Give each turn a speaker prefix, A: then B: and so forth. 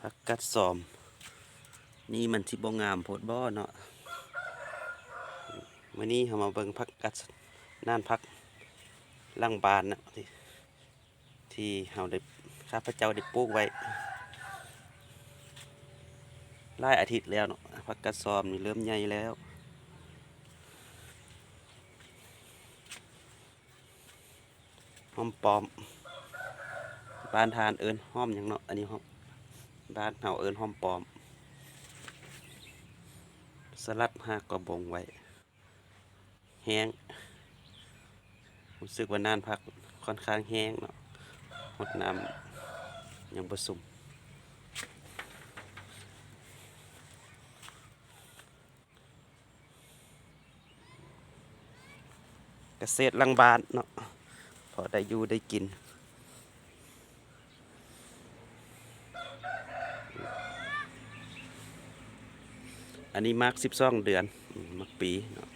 A: ผักกัดซอมนี่มันสิบ่งามโพดบ่เนาะมื้อนี้เรามาเบิ่งผักกัดน่านผักหลังบ้านนะที่เราได้ข้าพเจ้าได้ปลูกไว้หลายอาทิตย์แล้วเนาะผักกัดซอมนี่เริ่มใหญ่แล้วหอมปลอมบ้านทานเอิ้นหอมหยังเนาะอันนี้หอมบ้านเฮาเอิ้นหอมปลอมสลัดหากกระบงไว้แห้งรู้สึกว่าน่านผักค่อนข้างแห้งเนาะรดน้ำยังบ่สุ่มเกษตรหลังบ้านเนาะพอได้อยู่ได้กินอันนี้มัก12 เดือนมักปีเนาะ